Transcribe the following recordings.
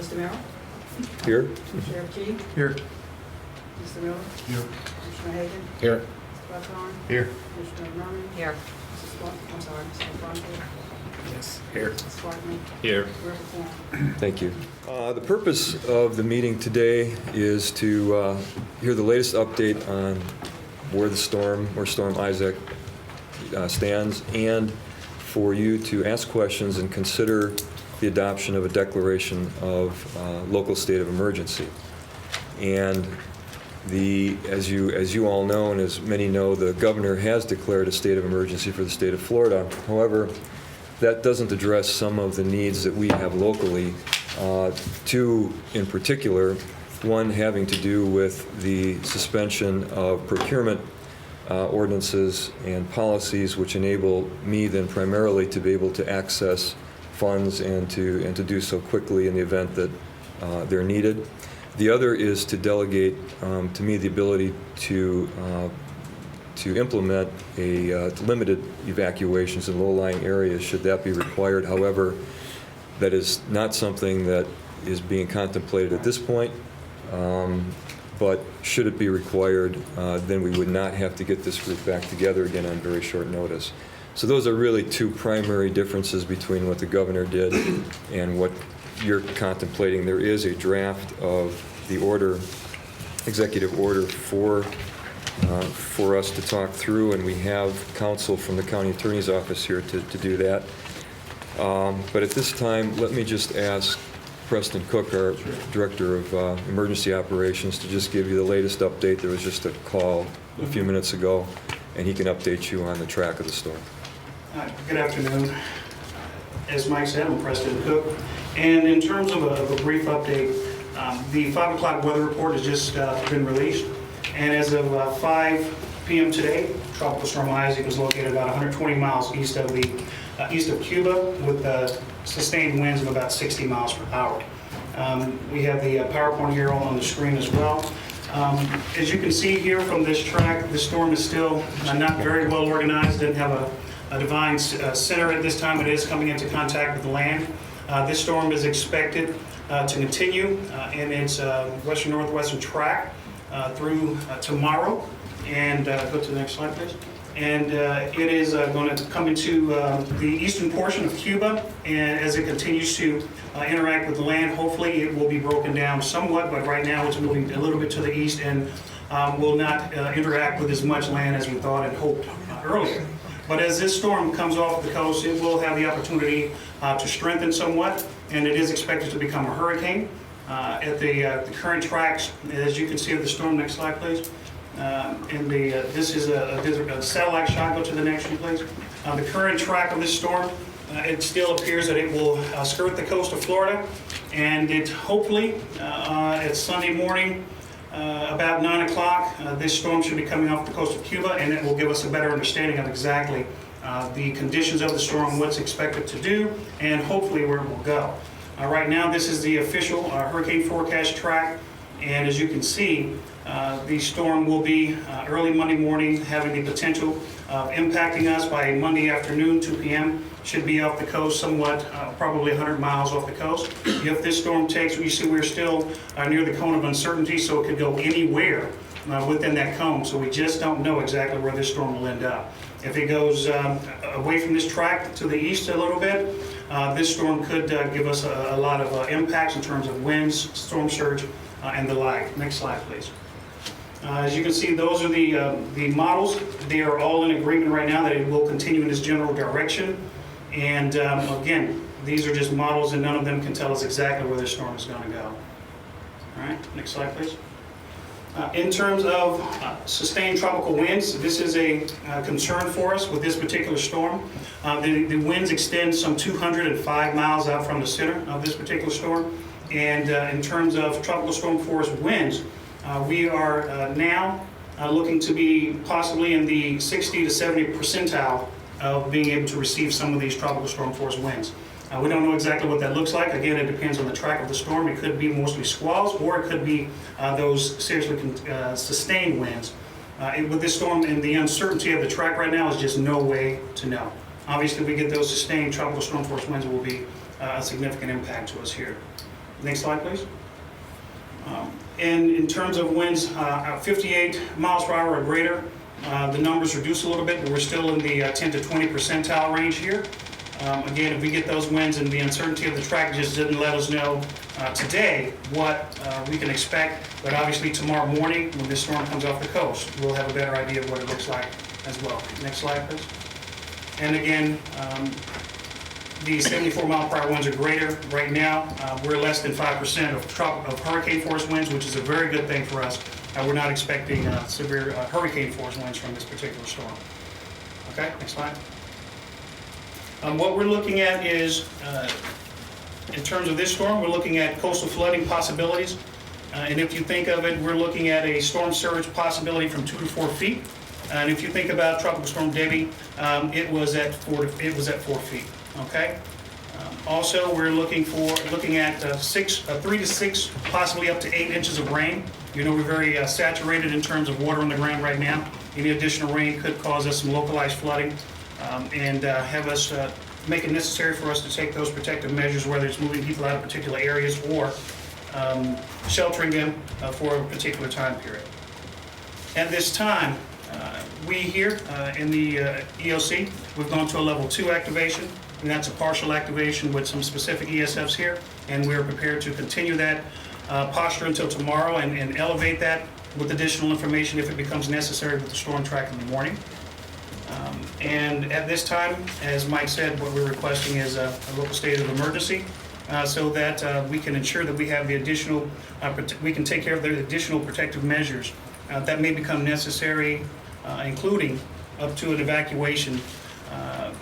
Mr. Merrill? Here. Sheriff Key? Here. Mr. Miller? Here. Commissioner Hagan? Here. Mr. Buckhorn? Here. Commissioner Murman? Here. Mr. Affronti? Yes. Here. Sparkman? Here. We're performed. Thank you. The purpose of the meeting today is to hear the latest update on where Storm Isaac stands, and for you to ask questions and consider the adoption of a declaration of local state of emergency. And as you all know, and as many know, the governor has declared a state of emergency for the state of Florida. However, that doesn't address some of the needs that we have locally, two in particular, one having to do with the suspension of procurement ordinances and policies which enable me then primarily to be able to access funds and to do so quickly in the event that they're needed. The other is to delegate to me the ability to implement a limited evacuations in low-lying areas should that be required. However, that is not something that is being contemplated at this point, but should it be required, then we would not have to get this group back together again on very short notice. So those are really two primary differences between what the governor did and what you're contemplating. There is a draft of the order, executive order for us to talk through, and we have counsel from the county attorney's office here to do that. But at this time, let me just ask Preston Cook, our Director of Emergency Operations, to just give you the latest update. There was just a call a few minutes ago, and he can update you on the track of the storm. Good afternoon. As Mike said, I'm Preston Cook. And in terms of a brief update, the 5 o'clock weather report has just been released. And as of 5 p.m. today, Tropical Storm Isaac was located about 120 miles east of Cuba with sustained winds of about 60 miles per hour. We have the PowerPoint here on the screen as well. As you can see here from this track, the storm is still not very well organized, didn't have a defined center at this time. It is coming into contact with the land. This storm is expected to continue in its western-northwestern track through tomorrow. And go to the next slide, please. And it is going to come into the eastern portion of Cuba, and as it continues to interact with the land, hopefully it will be broken down somewhat, but right now it's moving a little bit to the east and will not interact with as much land as we thought and hoped earlier. But as this storm comes off the coast, it will have the opportunity to strengthen somewhat, and it is expected to become a hurricane. At the current tracks, as you can see of the storm, next slide please. This is a satellite shot. Go to the next one, please. The current track of this storm, it still appears that it will skirt the coast of Florida, and it hopefully at Sunday morning about 9 o'clock, this storm should be coming off the coast of Cuba, and it will give us a better understanding of exactly the conditions of the storm, what's expected to do, and hopefully where it will go. Right now, this is the official hurricane forecast track, and as you can see, the storm will be early Monday morning, having the potential of impacting us by Monday afternoon, 2 p.m. Should be off the coast somewhat, probably 100 miles off the coast. If this storm takes, you see we're still near the cone of uncertainty, so it could go anywhere within that cone. So we just don't know exactly where this storm will end up. If it goes away from this track to the east a little bit, this storm could give us a lot of impacts in terms of winds, storm surge, and the like. Next slide, please. As you can see, those are the models. They are all in agreement right now that it will continue in this general direction. And again, these are just models, and none of them can tell us exactly where this storm is going to go. All right, next slide, please. In terms of sustained tropical winds, this is a concern for us with this particular storm. The winds extend some 205 miles out from the center of this particular storm. And in terms of tropical storm force winds, we are now looking to be possibly in the 60 to 70 percentile of being able to receive some of these tropical storm force winds. We don't know exactly what that looks like. Again, it depends on the track of the storm. It could be mostly squalls, or it could be those seriously sustained winds. With this storm and the uncertainty of the track right now, is just no way to know. Obviously, if we get those sustained tropical storm force winds, it will be a significant impact to us here. Next slide, please. And in terms of winds, 58 miles per hour or greater, the numbers reduce a little bit, but we're still in the 10 to 20 percentile range here. Again, if we get those winds and the uncertainty of the track just didn't let us know today what we can expect, but obviously tomorrow morning when this storm comes off the coast, we'll have a better idea of what it looks like as well. Next slide, please. And again, the 74 mile per hour winds are greater. Right now, we're less than 5% of hurricane force winds, which is a very good thing for us. We're not expecting severe hurricane force winds from this particular storm. Okay, next slide. What we're looking at is, in terms of this storm, we're looking at coastal flooding possibilities. And if you think of it, we're looking at a storm surge possibility from 2 to 4 feet. And if you think about Tropical Storm Debbie, it was at 4 feet. Okay. Also, we're looking at 3 to 6, possibly up to 8 inches of rain. You know, we're very saturated in terms of water on the ground right now. Any additional rain could cause us some localized flooding and have us make it necessary for us to take those protective measures, whether it's moving people out of particular areas or sheltering them for a particular time period. At this time, we here in the EOC, we've gone to a level 2 activation, and that's a partial activation with some specific ESFs here, and we're prepared to continue that posture until tomorrow and elevate that with additional information if it becomes necessary with the storm track in the morning. And at this time, as Mike said, what we're requesting is a local state of emergency so that we can ensure that we have the additional, we can take care of the additional protective measures that may become necessary, including up to an evacuation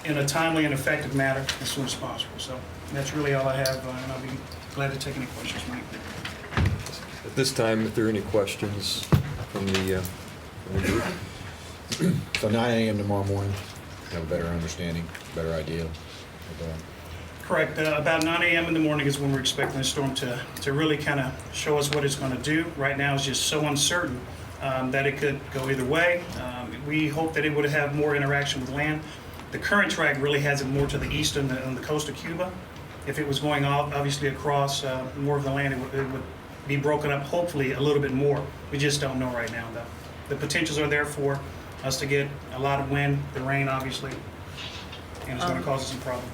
in a timely and effective manner as soon as possible. So that's really all I have, and I'll be glad to take any questions, Mike. At this time, if there are any questions from the group. So 9 a.m. tomorrow morning, have a better understanding, better idea. Correct. About 9 a.m. in the morning is when we're expecting the storm to really kind of show us what it's going to do. Right now it's just so uncertain that it could go either way. We hope that it would have more interaction with land. The current track really has it more to the east on the coast of Cuba. If it was going obviously across more of the land, it would be broken up hopefully a little bit more. We just don't know right now though. The potentials are there for us to get a lot of wind, the rain obviously, and it's going to cause us some problems.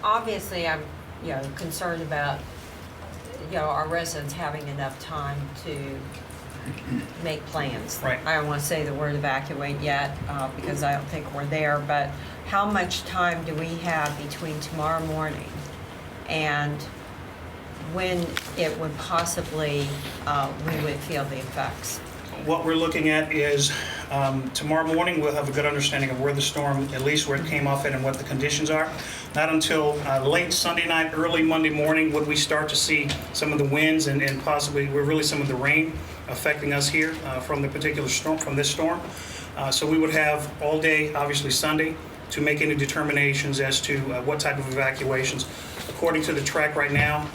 Obviously, I'm concerned about our residents having enough time to make plans. Right. I don't want to say the word evacuate yet because I don't think we're there, but how much time do we have between tomorrow morning and when it would possibly we would feel the effects? What we're looking at is tomorrow morning we'll have a good understanding of where the storm, at least where it came off at and what the conditions are. Not until late Sunday night, early Monday morning would we start to see some of the winds and possibly really some of the rain affecting us here from the particular storm, from this storm. So we would have all day, obviously Sunday, to make any determinations as to what type of evacuations. According to the track right now,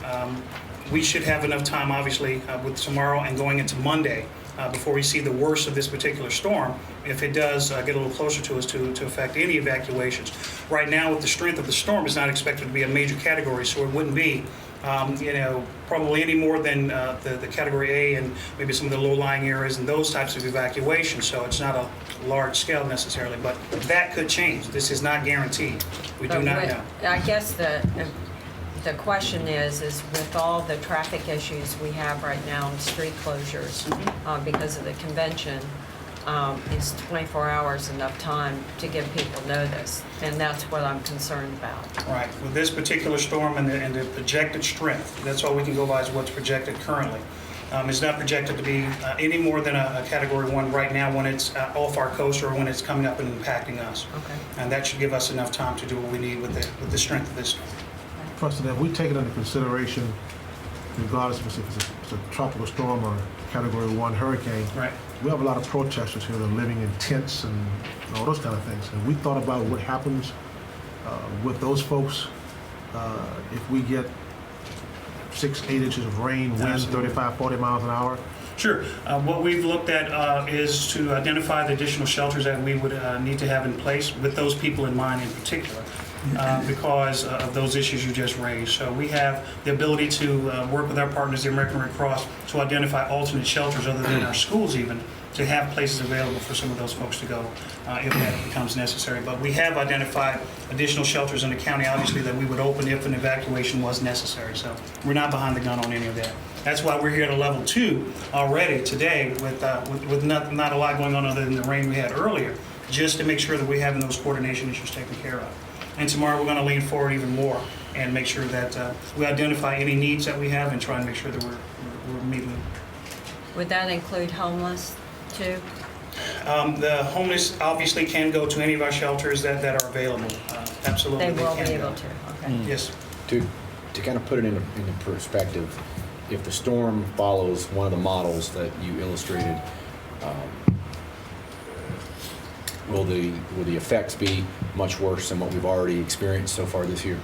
we should have enough time, obviously, with tomorrow and going into Monday before we see the worst of this particular storm, if it does get a little closer to us to affect any evacuations. Right now, with the strength of the storm, it's not expected to be a major category, so it wouldn't be, probably any more than the category A and maybe some of the low-lying areas and those types of evacuations. So it's not a large scale necessarily, but that could change. This is not guaranteed. We do not know. I guess the question is with all the traffic issues we have right now and street closures because of the convention, is 24 hours enough time to give people notice? And that's what I'm concerned about. Right. With this particular storm and the projected strength, that's all we can go by is what's projected currently. It's not projected to be any more than a Category 1 right now when it's off our coast or when it's coming up and impacting us. Okay. And that should give us enough time to do what we need with the strength of this storm. Preston, have we taken into consideration, regardless if it's a tropical storm or Category 1 hurricane, Right. we have a lot of protesters here that are living in tents and all those kind of things. And we thought about what happens with those folks if we get 6-8 inches of rain, winds 35, 40 miles an hour. Sure. What we've looked at is to identify the additional shelters that we would need to have in place with those people in mind in particular. because of those issues you just raised. So we have the ability to work with our partners, the American Red Cross, to identify alternate shelters other than our schools even, to have places available for some of those folks to go if that becomes necessary. But we have identified additional shelters in the county, obviously, that we would open if an evacuation was necessary. So we're not behind the gun on any of that. That's why we're here at a level 2 already today with not a lot going on other than the rain we had earlier, just to make sure that we're having those coordination issues taken care of. And tomorrow we're going to lean forward even more and make sure that we identify any needs that we have and try and make sure that we're meeting them. Would that include homeless too? The homeless obviously can go to any of our shelters that are available. Absolutely, They they will can be go. able to, okay. Yes. To kind of put it into perspective, if the storm follows one of the models that you illustrated, will the effects be much worse than what we've already experienced so far this year?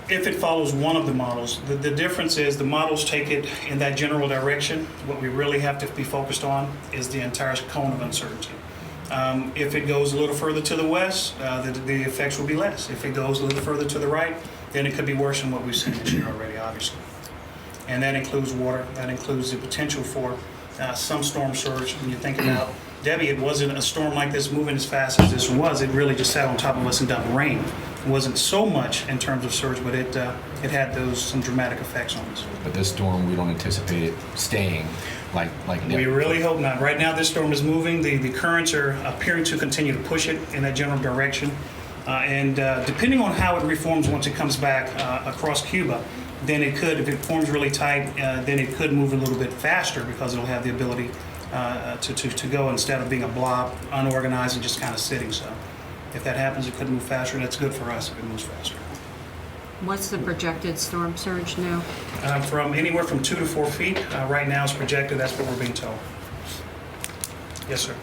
If it follows one of the models, the difference is the models take it in that general direction. What we really have to be focused on is the entire cone of uncertainty. If it goes a little further to the west, the effects will be less. If it goes a little further to the right, then it could be worse than what we've seen this year already, obviously. And that includes water. That includes the potential for some storm surge. When you think about Debbie, it wasn't a storm like this moving as fast as this was. It really just sat on top of us and dumped rain. It wasn't so much in terms of surge, but it had some dramatic effects on us. But this storm, we don't anticipate it staying like We really hope not. Right now, this storm is moving. The currents are appearing to continue to push it in that general direction. And depending on how it reforms once it comes back across Cuba, then it could, if it forms really tight, then it could move a little bit faster because it'll have the ability to go instead of being a blob, unorganized and just kind of sitting. So if that happens, it could move faster, and that's good for us if it moves faster. What's the projected storm surge now? From anywhere from 2 to 4 feet. Right now it's projected, that's what we're being told. Yes, sir.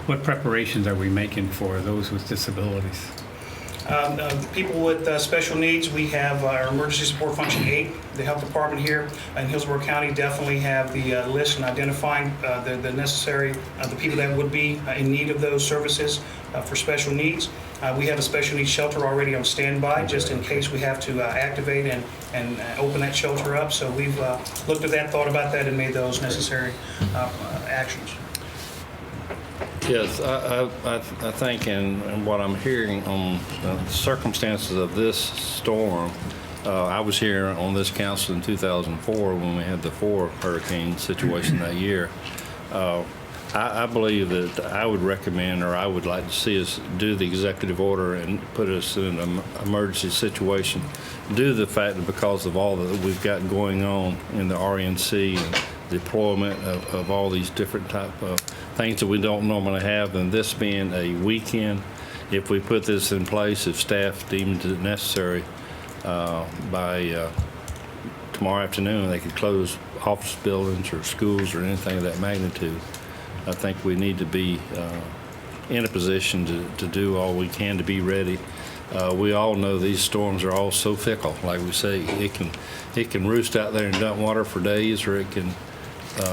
What preparations are we making for those with disabilities? People with special needs, we have our Emergency Support Function 8. The Health Department here in Hillsborough County definitely have the list and identifying the necessary, the people that would be in need of those services for special needs. We have a special needs shelter already on standby just in case we have to activate and open that shelter up. So we've looked at that, thought about that, and made those necessary actions. Yes, I think in what I'm hearing on the circumstances of this storm, I was here on this council in 2004 when we had the 4 hurricane situation that year. I believe that I would recommend, or I would like to see us do the executive order and put us in an emergency situation due to the fact that because of all that we've got going on in the RNC and deployment of all these different type of things that we don't normally have, and this being a weekend, if we put this in place, if staff deemed it necessary, by tomorrow afternoon, they could close office buildings or schools or anything of that magnitude. I think we need to be in a position to do all we can to be ready. We all know these storms are all so fickle. Like we say, it can roost out there and dump water for days, or it can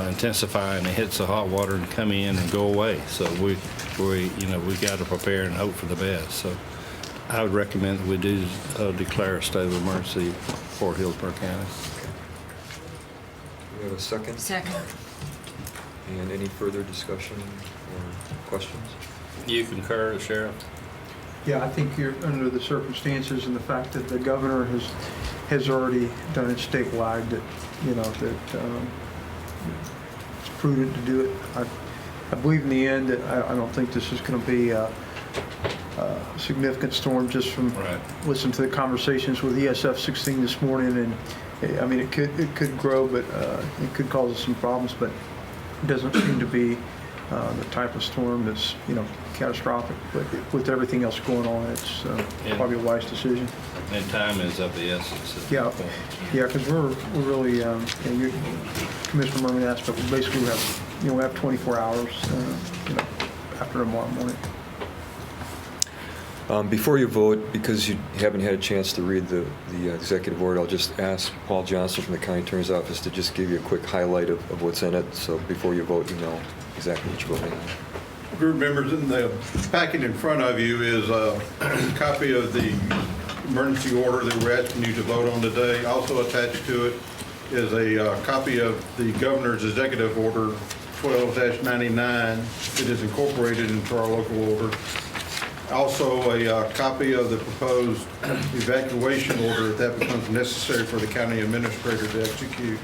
intensify and it hits the hot water and come in and go away. So we got to prepare and hope for the best. So I would recommend that we do declare a state of emergency for Hillsborough County. We have a second? Second. And any further discussion or questions? You concur, Sheriff? Yeah, I think you're under the circumstances and the fact that the governor has already done it statewide, that, it's prudent to do it. I believe in the end that I don't think this is going to be a significant storm, just from listening to the conversations with ESF 16 this morning. And I mean, it could grow, but it could cause us some problems, but it doesn't seem to be the type of storm that's, catastrophic. But with everything else going on, it's probably a wise decision. And time is of the essence. Yeah, because we're really, Commissioner Murman asked, but basically we have 24 hours, after tomorrow morning. Before you vote, because you haven't had a chance to read the executive order, I'll just ask Paul Johnson from the County Attorney's Office to just give you a quick highlight of what's in it, so before you vote, you know exactly what you're voting on. Group members, in the packet in front of you is a copy of the emergency order that we're asking you to vote on today. Also attached to it is a copy of the governor's executive order 12-99 that is incorporated into our local order. Also a copy of the proposed evacuation order if that becomes necessary for the county administrator to execute.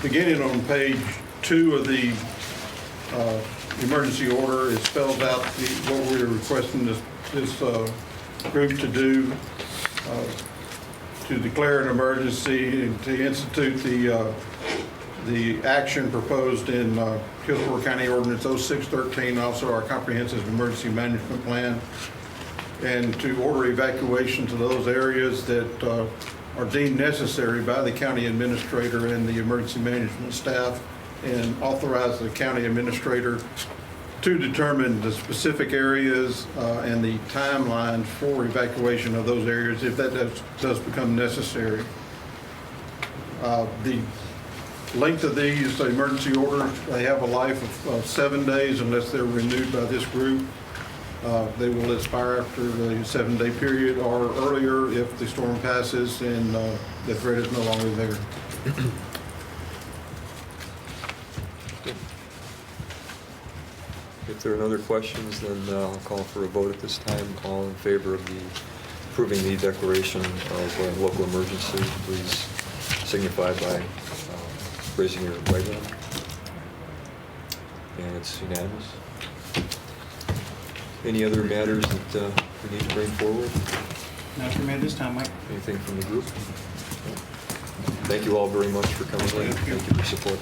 Beginning on page 2 of the emergency order, it spells out what we're requesting this group to do, to declare an emergency and to institute the action proposed in Hillsborough County Ordinance 0613, also our comprehensive emergency management plan, and to order evacuation to those areas that are deemed necessary by the county administrator and the emergency management staff, and authorize the county administrator to determine the specific areas and the timeline for evacuation of those areas if that does become necessary. The length of these emergency orders, they have a life of 7 days unless they're renewed by this group. They will expire after the 7-day period or earlier if the storm passes and the threat is no longer there. If there are no other questions, then I'll call for a vote at this time. All in favor of approving the declaration of a local emergency, please signify by raising your right hand. And it's unanimous. Any other matters that we need to bring forward? Not for me this time, Mike. Anything from the group? Thank you all very much for coming in. Thank you for support.